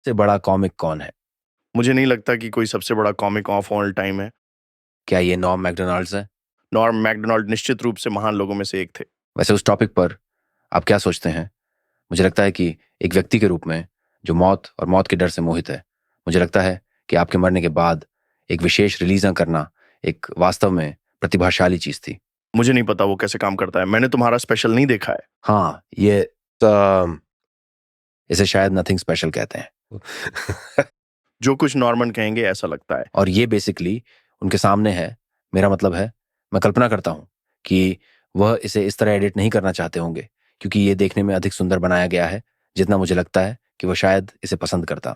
से बड़ा कॉमिक कौन है? मुझे नहीं लगता कि कोई सबसे बड़ा कॉमिक ऑफ ऑल टाइम है। क्या ये नॉर्म मैकडोनाल्ड्स है? नॉर्म मैकडोनाल्ड निश्चित रूप से महान लोगों में से एक थे। वैसे उस टॉपिक पर आप क्या सोचते हैं? मुझे लगता है कि एक व्यक्ति के रूप में जो मौत और मौत के डर से मोहित है, मुझे लगता है कि आपके मरने के बाद एक विशेष रिलीज करना एक वास्तव में प्रतिभाशाली चीज थी। मुझे नहीं पता वो कैसे काम करता है, मैंने तुम्हारा स्पेशल नहीं देखा है। हाँ, इसे शायद नथिंग स्पेशल कहते हैं। जो कुछ नॉर्मन कहेंगे ऐसा लगता है। और ये बेसिकली उनके सामने है। मेरा मतलब है, मैं कल्पना करता हूँ कि वह इसे इस तरह एडिट नहीं करना चाहते होंगे, क्योंकि ये देखने में अधिक सुंदर बनाया गया है जितना मुझे लगता है कि वह शायद इसे पसंद करता।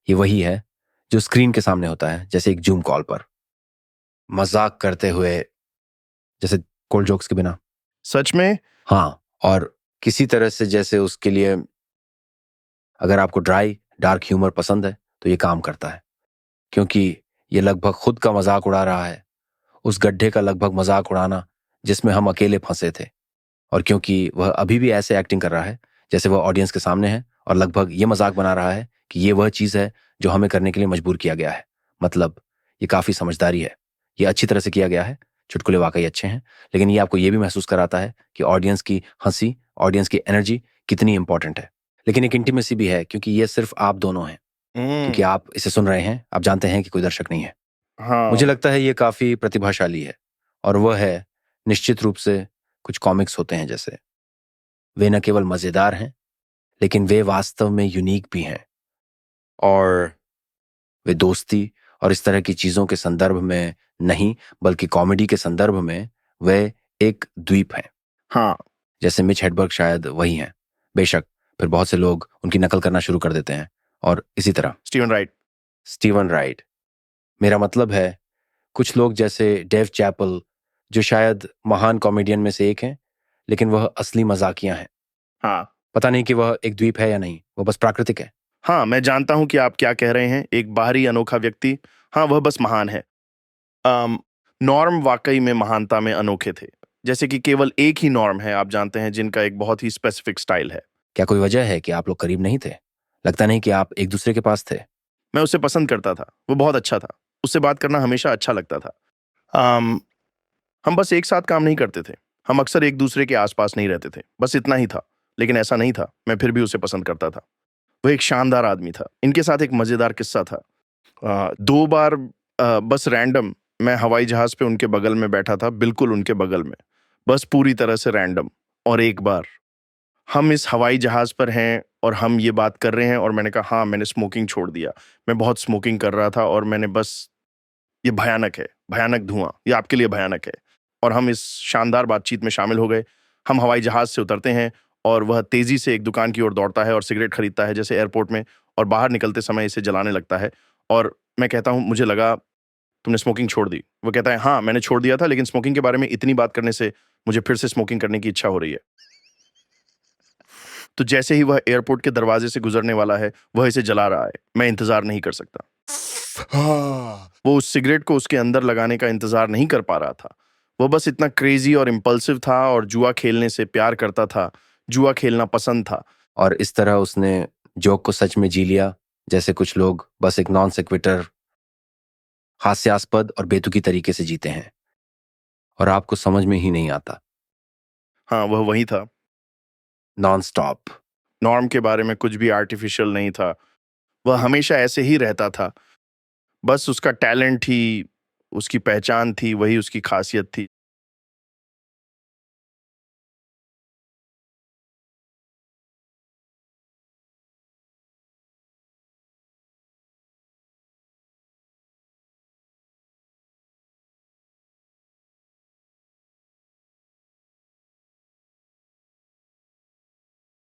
ये वही है जो स्क्रीन के सामने होता है, जैसे एक जूम कॉल पर मजाक करते हुए, जैसे कोल्ड जोक्स के बिना। सच में? हाँ, और किसी तरह से जैसे उसके लिए, अगर आपको ड्राई डार्क ह्यूमर पसंद है तो ये काम करता है, क्योंकि ये लगभग खुद का मजाक उड़ा रहा है, उस गड्ढे का लगभग मजाक उड़ाना जिसमें हम अकेले फंसे थे। और क्योंकि वह अभी भी ऐसे एक्टिंग कर रहा है जैसे वह ऑडियंस के सामने है, और लगभग ये मजाक बना रहा है कि ये वह चीज है जो हमें करने के लिए मजबूर किया गया है। मतलब ये काफी समझदारी है, ये अच्छी तरह से किया गया है। चुटकुले वाकई अच्छे हैं, लेकिन ये आपको ये भी महसूस कराता है कि ऑडियंस की हंसी, ऑडियंस की एनर्जी कितनी इंपॉर्टेंट है। लेकिन एक इंटीमेसी भी है, क्योंकि ये सिर्फ आप दोनों हैं, क्योंकि आप इसे सुन रहे हैं, आप जानते हैं कि कोई दर्शक नहीं है। हाँ। मुझे लगता है ये काफी प्रतिभाशाली है, और वह है निश्चित रूप से कुछ कॉमिक्स होते हैं जैसे, वे न केवल मजेदार हैं, लेकिन वे वास्तव में यूनिक भी हैं। और वे दोस्ती और इस तरह की चीजों के संदर्भ में नहीं, बल्कि कॉमेडी के संदर्भ में वे एक द्वीप हैं। हाँ। जैसे मिच हेडबर्ग शायद वही हैं। बेशक फिर बहुत से लोग उनकी नकल करना शुरू कर देते हैं, और इसी तरह स्टीवन राइट। Steven right. मेरा मतलब है, कुछ लोग जैसे डेव चैपल, जो शायद महान कॉमेडियन में से एक हैं, लेकिन वह असली मजाकिया हैं। हाँ। पता नहीं कि वह एक द्वीप है या नहीं, वह बस प्राकृतिक है। हाँ, मैं जानता हूं कि आप क्या कह रहे हैं, एक बाहरी अनोखा व्यक्ति। हाँ, वह बस महान है। नॉर्म वाकई में महानता में अनोखे थे। जैसे कि केवल एक ही नॉर्म है, आप जानते हैं, जिनका एक बहुत ही स्पेसिफिक स्टाइल है। क्या कोई वजह है कि आप लोग करीब नहीं थे? लगता नहीं कि आप एक दूसरे के पास थे। मैं उसे पसंद करता था, वो बहुत अच्छा था। उससे बात करना हमेशा अच्छा लगता था। अम, हम बस एक साथ काम नहीं करते थे। हम अक्सर एक दूसरे के आसपास नहीं रहते थे, बस इतना ही था। लेकिन ऐसा नहीं था, मैं फिर भी उसे पसंद करता था। वो एक शानदार आदमी था। इनके साथ एक मजेदार किस्सा था। 2 बार बस रैंडम, मैं हवाई जहाज पे उनके बगल में बैठा था, बिल्कुल उनके बगल में। बस पूरी तरह से रैंडम। और एक बार हम इस हवाई जहाज पर हैं और हम ये बात कर रहे हैं, और मैंने कहा हाँ, मैंने स्मोकिंग छोड़ दिया। मैं बहुत स्मोकिंग कर रहा था और मैंने बस, ये भयानक है, भयानक धुआं, ये आपके लिए भयानक है। और हम इस शानदार बातचीत में शामिल हो गए। हम हवाई जहाज से उतरते हैं और वह तेजी से एक दुकान की ओर दौड़ता है और सिगरेट खरीदता है जैसे एयरपोर्ट में, और बाहर निकलते समय इसे जलाने लगता है। और मैं कहता हूँ, मुझे लगा तुमने स्मोकिंग छोड़ दी। वो कहता है हाँ, मैंने छोड़ दिया था, लेकिन स्मोकिंग के बारे में इतनी बात करने से मुझे फिर से स्मोकिंग करने की इच्छा हो रही है। तो जैसे ही वह एयरपोर्ट के दरवाजे से गुजरने वाला है, वह इसे जला रहा है। मैं इंतजार नहीं कर सकता। वो उस सिगरेट को उसके अंदर लगाने का इंतजार नहीं कर पा रहा था। वो बस इतना क्रेजी और इम्पल्सिव था, और जुआ खेलने से प्यार करता था। जुआ खेलना पसंद था। और इस तरह उसने जोक को सच में जी लिया, जैसे कुछ लोग बस एक नॉन सेक्विटर, हास्यास्पद और बेतुकी तरीके से जीते हैं, और आपको समझ में ही नहीं आता। हाँ, वह वही था। Non stop. नॉर्म के बारे में कुछ भी आर्टिफिशियल नहीं था। वह हमेशा ऐसे ही रहता था। बस उसका टैलेंट ही उसकी पहचान थी, वही उसकी खासियत थी।